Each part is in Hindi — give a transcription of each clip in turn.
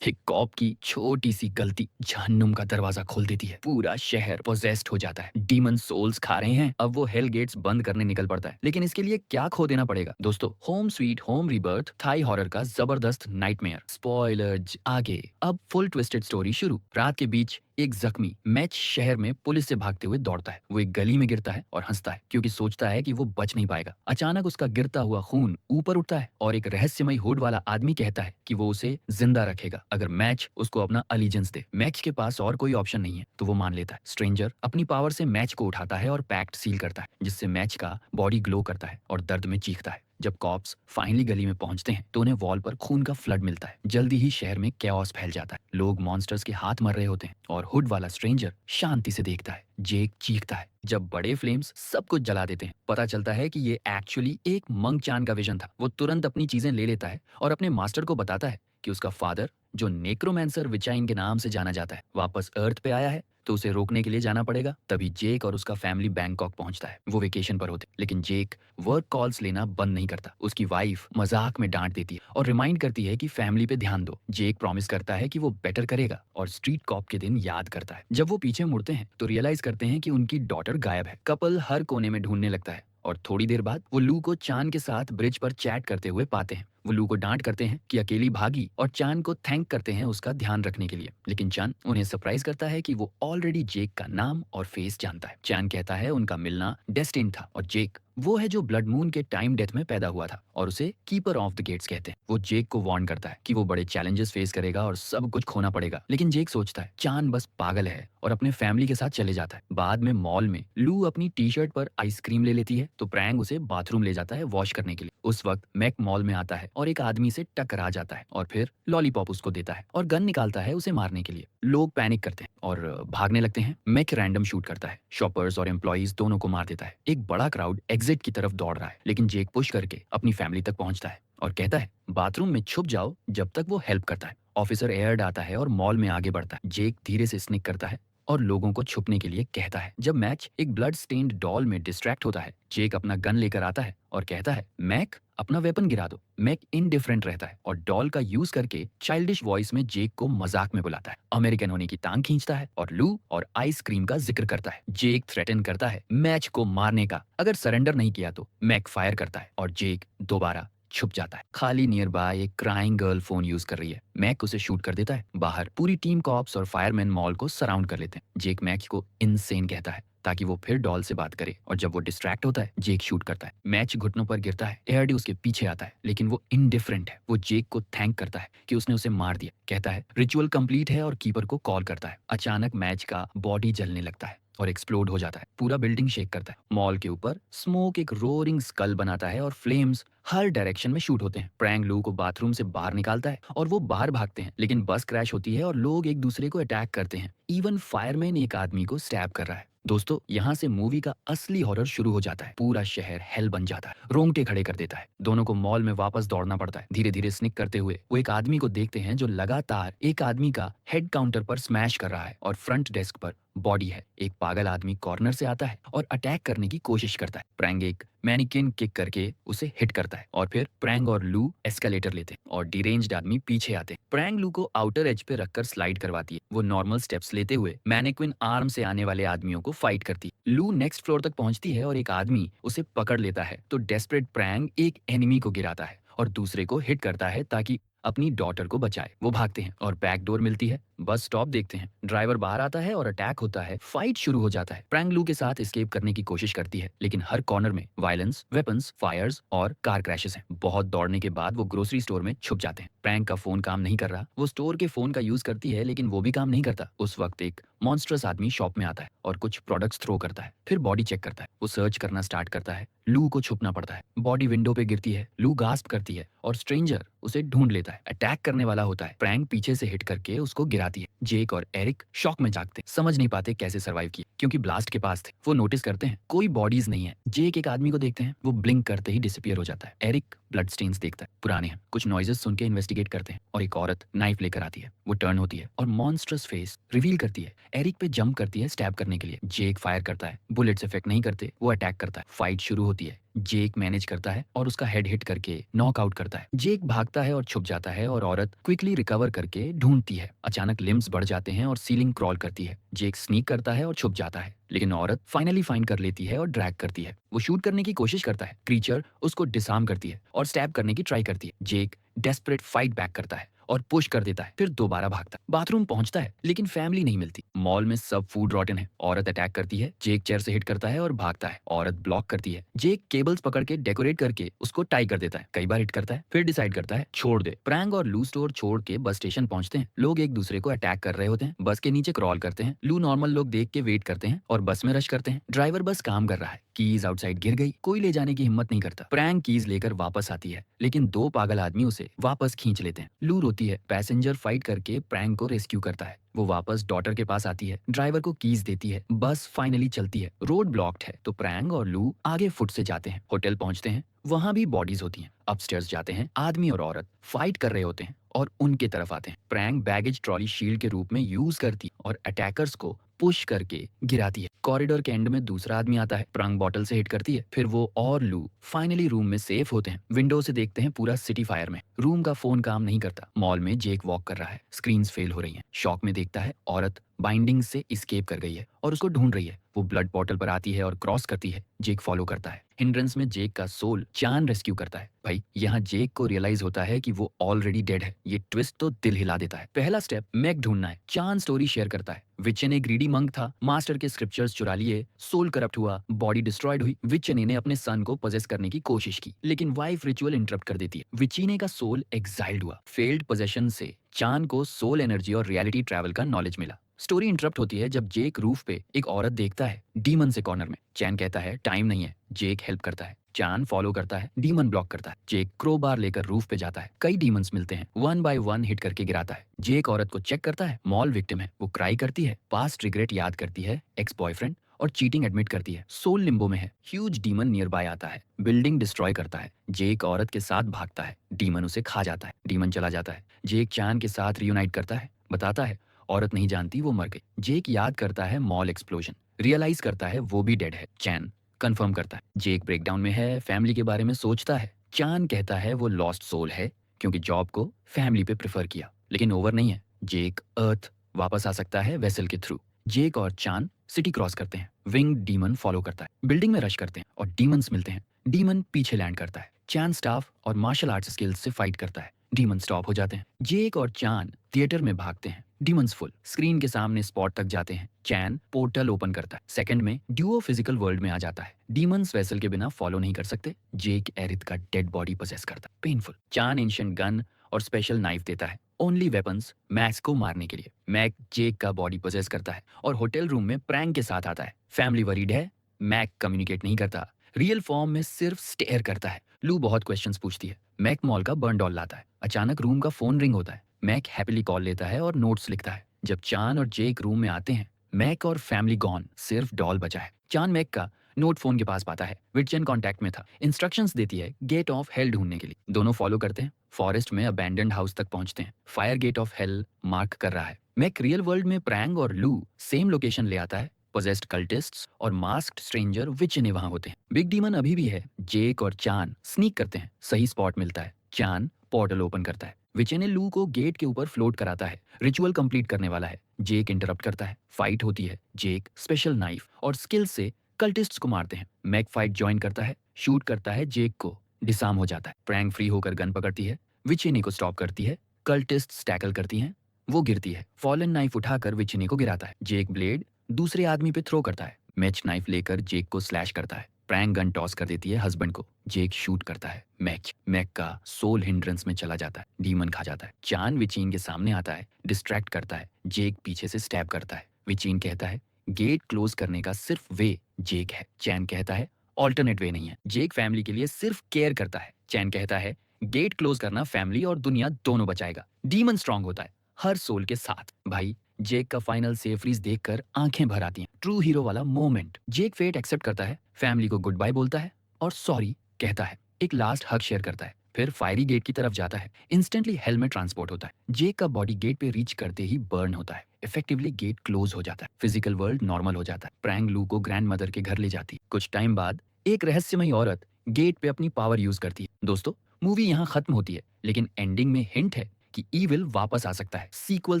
एक कॉप की छोटी सी गलती जहन्नुम का दरवाजा खोल देती है। पूरा शहर पोजेस्ड हो जाता है। डीमन सोल्स खा रहे हैं। अब वो हेल गेट्स बंद करने निकल पड़ता है, लेकिन इसके लिए क्या खो देना पड़ेगा? दोस्तों, home sweet home rebirth Thai horror का जबरदस्त नाइटमेयर। स्पॉइलर आगे। अब फुल ट्विस्टेड स्टोरी शुरू। रात के बीच एक जख्मी मैच शहर में पुलिस से भागते हुए दौड़ता है। वो एक गली में गिरता है और हंसता है क्योंकि सोचता है कि वो बच नहीं पाएगा। अचानक उसका गिरता हुआ खून ऊपर उठता है और एक रहस्यमय हुड वाला आदमी कहता है कि वो उसे जिंदा रखेगा अगर मैच उसको अपना अलीजेंस दे। मैच के पास और कोई ऑप्शन नहीं है तो वो मान लेता है। स्ट्रेंजर अपनी पावर से मैच को उठाता है और पैक्ट सील करता है, जिससे मैच का बॉडी ग्लो करता है और दर्द में चीखता है। जब कॉप्स फाइनली गली में पहुंचते हैं तो उन्हें वॉल पर खून का फ्लड मिलता है। जल्दी ही शहर में कैओस फैल जाता है। लोग मॉन्स्टर्स के हाथ मर रहे होते हैं और हुड वाला स्ट्रेंजर शांति से देखता है। जेक चीखता है जब बड़े फ्लेम्स सब कुछ जला देते हैं। पता चलता है कि ये एक्चुअली एक मंक चान का विजन था। वो तुरंत अपनी चीजें ले लेता है और अपने मास्टर को बताता है कि उसका फादर, जो नेक्रोमैंसर विचाइन के नाम से जाना जाता है, वापस अर्थ पे आया है, तो उसे रोकने के लिए जाना पड़ेगा। तभी जेक और उसका फैमिली बैंकॉक पहुंचता है। वो वेकेशन पर होते, लेकिन जेक वर्क कॉल्स लेना बंद नहीं करता। उसकी वाइफ मजाक में डांट देती है और रिमाइंड करती है कि फैमिली पे ध्यान दो। जेक प्रॉमिस करता है कि वो बेटर करेगा और स्ट्रीट कॉप के दिन याद करता है। जब वो पीछे मुड़ते हैं तो रियलाइज करते हैं कि उनकी डॉटर गायब है। कपल हर कोने में ढूंढने लगता है और थोड़ी देर बाद वो लू को चान के साथ ब्रिज पर चैट करते हुए पाते हैं। वो लू को डांट करते हैं कि अकेली भागी और चान को थैंक करते हैं उसका ध्यान रखने के लिए, लेकिन चान उन्हें सरप्राइज करता है कि वो ऑलरेडी जेक का नाम और फेस जानता है। चान कहता है उनका मिलना डेस्टिन था और जेक वो है जो ब्लड मून के टाइम डेथ में पैदा हुआ था और उसे कीपर ऑफ द गेट्स कहते हैं। वो जेक को वार्न करता है कि वो बड़े चैलेंजेस फेस करेगा और सब कुछ खोना पड़ेगा, लेकिन जेक सोचता है चान बस पागल है और अपने फैमिली के साथ चले जाता है। बाद में मॉल में लू अपनी टी शर्ट पर आइसक्रीम ले लेती है तो प्रैंग उसे बाथरूम ले जाता है वॉश करने के लिए। उस वक्त मैक मॉल में आता है और एक आदमी से टकरा जाता है और फिर लॉलीपॉप उसको देता है और गन निकालता है उसे मारने के लिए। लोग पैनिक करते हैं और भागने लगते हैं। मैक रैंडम शूट करता है, शॉपर्स और एम्प्लॉइज दोनों को मार देता है। एक बड़ा क्राउड एग्जिट की तरफ दौड़ रहा है, लेकिन जेक पुश करके अपनी फैमिली तक पहुंचता है और कहता है बाथरूम में छुप जाओ जब तक वो हेल्प करता है। ऑफिसर एयर्ड आता है और मॉल में आगे बढ़ता है। जेक धीरे से स्निक करता है और लोगों को छुपने के लिए कहता है। जब मैच एक ब्लड स्टेन्ड डॉल में डिस्ट्रैक्ट होता है, जेक अपना गन लेकर आता है और कहता है मैक अपना वेपन गिरा दो। मैक इनडिफरेंट रहता है और डॉल का यूज करके चाइल्डिश वॉइस में जेक को मजाक में बुलाता है, अमेरिकन होने की तांग खींचता है और लू और आइसक्रीम का जिक्र करता है। जेक थ्रेटन करता है मैच को मारने का अगर सरेंडर नहीं किया तो। मैक फायर करता है और जेक दोबारा छुप जाता है। खाली नियर बाय एक क्राइंग गर्ल फोन यूज कर रही है। मैक उसे शूट कर देता है। बाहर पूरी टीम कॉप्स और फायरमैन मॉल को सराउंड कर लेते हैं। जेक मैक को इनसेन कहता है ताकि वो फिर डॉल से बात करे और जब वो डिस्ट्रैक्ट होता है जेक शूट करता है। मैच घुटनों पर गिरता है। एयरडी उसके पीछे आता है, लेकिन वो इनडिफरेंट है। वो जेक को थैंक करता है कि उसने उसे मार दिया। कहता है रिचुअल कंप्लीट है और कीपर को कॉल करता है। अचानक मैच का बॉडी जलने लगता है और एक्सप्लोड हो जाता है। पूरा बिल्डिंग शेक करता है। मॉल के ऊपर स्मोक एक रोरिंग स्कल बनाता है और फ्लेम्स हर डायरेक्शन में शूट होते हैं। प्रैंग लू को बाथरूम से बाहर निकालता है और वो बाहर भागते हैं, लेकिन बस क्रैश होती है और लोग एक दूसरे को अटैक करते हैं। इवन फायरमैन एक आदमी को स्टैब कर रहा है। दोस्तों, यहाँ से मूवी का असली हॉरर शुरू हो जाता है। पूरा शहर हेल बन जाता है, रोंगटे खड़े कर देता है। दोनों को मॉल में वापस दौड़ना पड़ता है। धीरे धीरे स्निक करते हुए वो एक आदमी को देखते हैं जो लगातार एक आदमी का हेड काउंटर पर स्मैश कर रहा है और फ्रंट डेस्क पर बॉडी है। एक पागल आदमी कॉर्नर से आता है और अटैक करने की कोशिश करता है। प्रैंग एक मैनिक्विन किक करके उसे हिट करता है और फिर प्रैंग और लू एस्केलेटर लेते हैं और डिरेंज्ड आदमी पीछे आते हैं। प्रैंग लू को आउटर एज पे रखकर स्लाइड करवाती है। वो नॉर्मल स्टेप्स लेते हुए मैनिक्विन आर्म से आने वाले आदमियों को फाइट करती है। लू नेक्स्ट फ्लोर तक पहुंचती है और एक आदमी उसे पकड़ लेता है तो डेस्परेट प्रैंग एक एनिमी को गिराता है और दूसरे को हिट करता है ताकि अपनी डॉटर को बचाए। वो भागते हैं और बैक डोर मिलती है। बस स्टॉप देखते हैं। ड्राइवर बाहर आता है और अटैक होता है। फाइट शुरू हो जाता है। प्रैंग लू के साथ एस्केप करने की कोशिश करती है, लेकिन हर कॉर्नर में वायलेंस, वेपन्स, फायर्स और कार क्रैशेस हैं। बहुत दौड़ने के बाद वो ग्रोसरी स्टोर में छुप जाते हैं। प्रैंग का फोन काम नहीं कर रहा। वो स्टोर के फोन का यूज करती है, लेकिन वो भी काम नहीं करता। उस वक्त एक मॉन्स्ट्रस आदमी शॉप में आता है और कुछ प्रोडक्ट्स थ्रो करता है, फिर बॉडी चेक करता है। वो सर्च करना स्टार्ट करता है। लू को छुपना पड़ता है। बॉडी विंडो पे गिरती है। लू गास्प करती है और स्ट्रेंजर उसे ढूंढ लेता है। अटैक करने वाला होता है। प्रैंक पीछे से हिट करके उसको गिराती है। जेक और एरिक शॉक में जागते हैं, समझ नहीं पाते कैसे सरवाइव किया, क्योंकि ब्लास्ट के पास थे। वो नोटिस करते हैं कोई बॉडीज नहीं है। जेक एक आदमी को देखते हैं, वो ब्लिंक करते ही डिसअपियर हो जाता है। एरिक ब्लड स्टेन्स देखता है, पुराने हैं। कुछ नॉइजेस सुन के इन्वेस्टिगेट करते हैं और एक औरत नाइफ लेकर आती है। वो टर्न होती है और मॉन्स्ट्रस फेस रिवील करती है। एरिक पे जंप करती है स्टैब करने के लिए। जेक फायर करता है, बुलेट्स इफेक्ट नहीं करते। वो अटैक करता है। फाइट शुरू होती है। जेक मैनेज करता है और उसका हेड हिट करके नॉकआउट करता है। जेक भागता है और छुप जाता है और औरत क्विकली रिकवर करके ढूंढती है। अचानक लिम्स बढ़ जाते हैं और सीलिंग क्रॉल करती है। जेक स्नीक करता है और छुप जाता है, लेकिन औरत फाइनली फाइंड कर लेती है और ड्रैग करती है। वो शूट करने की कोशिश करता है। क्रीचर उसको डिसआर्म करती है और स्टैब करने की ट्राई करती है। जेक डेस्परेट फाइट बैक करता है और पुश कर देता है, फिर दोबारा भागता है। बाथरूम पहुंचता है लेकिन फैमिली नहीं मिलती। मॉल में सब फूड रॉटन है। औरत अटैक करती है। जेक चेयर से हिट करता है और भागता है। औरत ब्लॉक करती है। जेक केबल्स पकड़ के डेकोरेट करके उसको टाई कर देता है। कई बार हिट करता है, फिर डिसाइड करता है छोड़ दे। प्रैंक और लू स्टोर छोड़ के बस स्टेशन पहुंचते हैं। लोग एक दूसरे को अटैक कर रहे होते हैं। बस के नीचे क्रॉल करते हैं। लू नॉर्मल लोग देख के वेट करते हैं और बस में रश करते हैं। ड्राइवर बस काम कर रहा है। कीज आउटसाइड गिर गई, कोई ले जाने की हिम्मत नहीं करता। प्रैंक कीज लेकर वापस आती है, लेकिन दो पागल आदमी उसे वापस खींच लेते हैं। लू रोती है। पैसेंजर फाइट करके प्रैंक को रेस्क्यू करता है। वो वापस डॉटर के पास आती है, ड्राइवर को कीज देती है। बस फाइनली चलती है। रोड ब्लॉक्ड है तो प्रैंक और लू आगे फुट से जाते हैं। होटल पहुंचते हैं, वहां भी बॉडीज होती हैं। अपस्टेयर्स जाते हैं। आदमी और औरत फाइट कर रहे होते हैं और उनके तरफ आते हैं। प्रैंक बैगेज ट्रॉली शील्ड के रूप में यूज करती है और अटैकर्स को पुश करके गिराती है। कॉरिडोर के एंड में दूसरा आदमी आता है। प्रैंक बॉटल से हिट करती है। फिर वो और लू फाइनली रूम में सेफ होते हैं। विंडो से देखते हैं पूरा सिटी फायर में। रूम का फोन काम नहीं करता। मॉल में जेक वॉक कर रहा है। स्क्रीन्स फेल हो रही हैं। शॉक में देखता है औरत बाइंडिंग से एस्केप कर गई है और उसको ढूंढ रही है। वो ब्लड बॉटल पर आती है और क्रॉस करती है। जेक फॉलो करता है। हिंड्रेंस में जेक का सोल चान रेस्क्यू करता है। भाई यहाँ जेक को रियलाइज होता है कि वो ऑलरेडी डेड है। ये ट्विस्ट तो दिल हिला देता है। पहला स्टेप मैक ढूंढना है। चान स्टोरी शेयर करता है। विचने ग्रीडी मंक था, मास्टर के स्क्रिप्चर्स चुरा लिए, सोल करप्ट हुआ, बॉडी डिस्ट्रॉयड हुई। विचने ने अपने सन को पोजेस करने की कोशिश की, लेकिन वाइफ रिचुअल इंटरप्ट कर देती है। विचीने का सोल एक्साइल्ड हुआ। फेल्ड पोजेशन से चान को सोल एनर्जी और रियलिटी ट्रैवल का नॉलेज मिला। स्टोरी इंटरप्ट होती है जब जेक रूफ पे एक औरत देखता है डीमन से कॉर्नर में। चैन कहता है टाइम नहीं है। जेक हेल्प करता है। चान फॉलो करता है। डीमन ब्लॉक करता है। जेक क्रोबार लेकर रूफ पे जाता है। कई डीमंस मिलते हैं। 1 बाय 1 हिट करके गिराता है। जेक औरत को चेक करता है। मॉल विक्टिम है। वो क्राई करती है। पास्ट रिग्रेट याद करती है। एक्स बॉयफ्रेंड और चीटिंग एडमिट करती है। सोल लिम्बो में है। ह्यूज डीमन नियर बाय आता है। बिल्डिंग डिस्ट्रॉय करता है। जेक औरत के साथ भागता है। डीमन उसे खा जाता है। डीमन चला जाता है। जेक चान के साथ रियूनाइट करता है। बताता है औरत नहीं जानती वो मर गई। जेक याद करता है मॉल एक्सप्लोजन। रियलाइज करता है वो भी डेड है। चैन कंफर्म करता है। जेक ब्रेकडाउन में है। फैमिली के बारे में सोचता है। चान कहता है वो लॉस्ट सोल है क्योंकि जॉब को फैमिली पे प्रेफर किया। लेकिन ओवर नहीं है। जेक अर्थ वापस आ सकता है वेसल के थ्रू। जेक और चान सिटी क्रॉस करते हैं। विंग डीमन फॉलो करता है। बिल्डिंग में रश करते हैं और डीमंस मिलते हैं। डीमन पीछे लैंड करता है। चान स्टाफ और मार्शल आर्ट्स स्किल्स से फाइट करता है। डीमन स्टॉप हो जाते हैं। जेक और चान थिएटर में भागते हैं। डीमंस फुल स्क्रीन के सामने स्पॉट तक जाते हैं। चैन पोर्टल ओपन करता है। सेकंड में ड्यूओ फिजिकल वर्ल्ड में आ जाता है। डीमंस वेसल के बिना फॉलो नहीं कर सकते। जेक एरिथ का डेड बॉडी पोजेस करता है। पेनफुल। चान एंशिएंट गन और स्पेशल नाइफ देता है। ओनली वेपन्स मैक्स को मारने के लिए। मैक जेक का बॉडी पोजेस करता है और होटल रूम में प्रैंक के साथ आता है। फैमिली वरीड है। मैक कम्युनिकेट नहीं करता। रियल फॉर्म में सिर्फ स्टेयर करता है। लू बहुत क्वेश्चंस पूछती है। मैक मॉल का बर्न डॉल लाता है। अचानक रूम का फोन रिंग होता है। मैक हैप्पीली कॉल लेता है और नोट्स लिखता है। जब चान और जेक रूम में आते हैं, मैक और फैमिली गॉन, सिर्फ डॉल बचा है। चान मैक का नोट फोन के पास पाता है। विटचेन कांटेक्ट में था। इंस्ट्रक्शंस देती है गेट ऑफ हेल ढूंढने के लिए। दोनों फॉलो करते हैं। फॉरेस्ट में अबैंडन्ड हाउस तक पहुंचते हैं। Fire gate of hell mark कर रहा है। मैक रियल वर्ल्ड में प्रैंग और लू सेम लोकेशन ले आता है। पोजेस्ड कल्टिस्ट्स और मास्क्ड स्ट्रेंजर विचने वहां होते हैं। बिग डीमन अभी भी है। जेक और चान स्नीक करते हैं। सही स्पॉट मिलता है। चान पोर्टल ओपन करता है। विचने लू को गेट के ऊपर फ्लोट कराता है। रिचुअल कंप्लीट करने वाला है। जेक इंटरप्ट करता है। फाइट होती है। जेक स्पेशल नाइफ और स्किल से कल्टिस्ट्स को मारते हैं। मैक फाइट ज्वाइन करता है। शूट करता है जेक को। डिसार्म हो जाता है। प्रैंक फ्री होकर गन पकड़ती है। विचने को स्टॉप करती है। कल्टिस्ट्स टैकल करती हैं। वो गिरती है। फॉलन नाइफ उठाकर विचने को गिराता है। जेक ब्लेड दूसरे आदमी पे थ्रो करता है। मैच नाइफ लेकर जेक को स्लैश करता है। प्रैंक गन टॉस कर देती है हस्बैंड को। जेक शूट करता है। मैक का सोल हिंड्रेंस में चला जाता है। डीमन खा जाता है। चान विचीन के सामने आता है। डिस्ट्रैक्ट करता है। जेक पीछे से स्टैब करता है। विचीन कहता है गेट क्लोज करने का सिर्फ वे जेक है। चैन कहता है ऑल्टरनेट वे नहीं है। जेक फैमिली के लिए सिर्फ केयर करता है। चैन कहता है गेट क्लोज करना फैमिली और दुनिया दोनों बचाएगा। डीमन स्ट्रांग होता है हर सोल के साथ। भाई जेक का फाइनल सेफ फ्रीज देखकर आंखें भर आती हैं। ट्रू हीरो वाला मोमेंट। जेक फेट एक्सेप्ट करता है। फैमिली को गुड बाय बोलता है और सॉरी कहता है। एक लास्ट हग शेयर करता है। फिर फायरी गेट की तरफ जाता है। इंस्टेंटली हेलमेट ट्रांसपोर्ट होता है। जेक का बॉडी गेट पे रीच करते ही बर्न होता है। इफेक्टिवली गेट क्लोज हो जाता है। फिजिकल वर्ल्ड नॉर्मल हो जाता है। प्रैंग लू को ग्रैंड मदर के घर ले जाती है। कुछ टाइम बाद एक रहस्यमयी औरत गेट पे अपनी पावर यूज करती है। दोस्तों, मूवी यहाँ खत्म होती है, लेकिन एंडिंग में हिंट है कि ईविल वापस आ सकता है। सीक्वल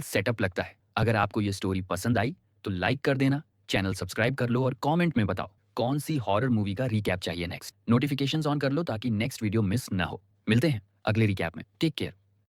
सेटअप लगता है। अगर आपको ये स्टोरी पसंद आई तो लाइक कर देना, चैनल सब्सक्राइब कर लो और कमेंट में बताओ कौन सी हॉरर मूवी का रिकैप चाहिए नेक्स्ट। नोटिफिकेशंस ऑन कर लो ताकि नेक्स्ट वीडियो मिस ना हो। मिलते हैं अगले रिकैप में। Take care.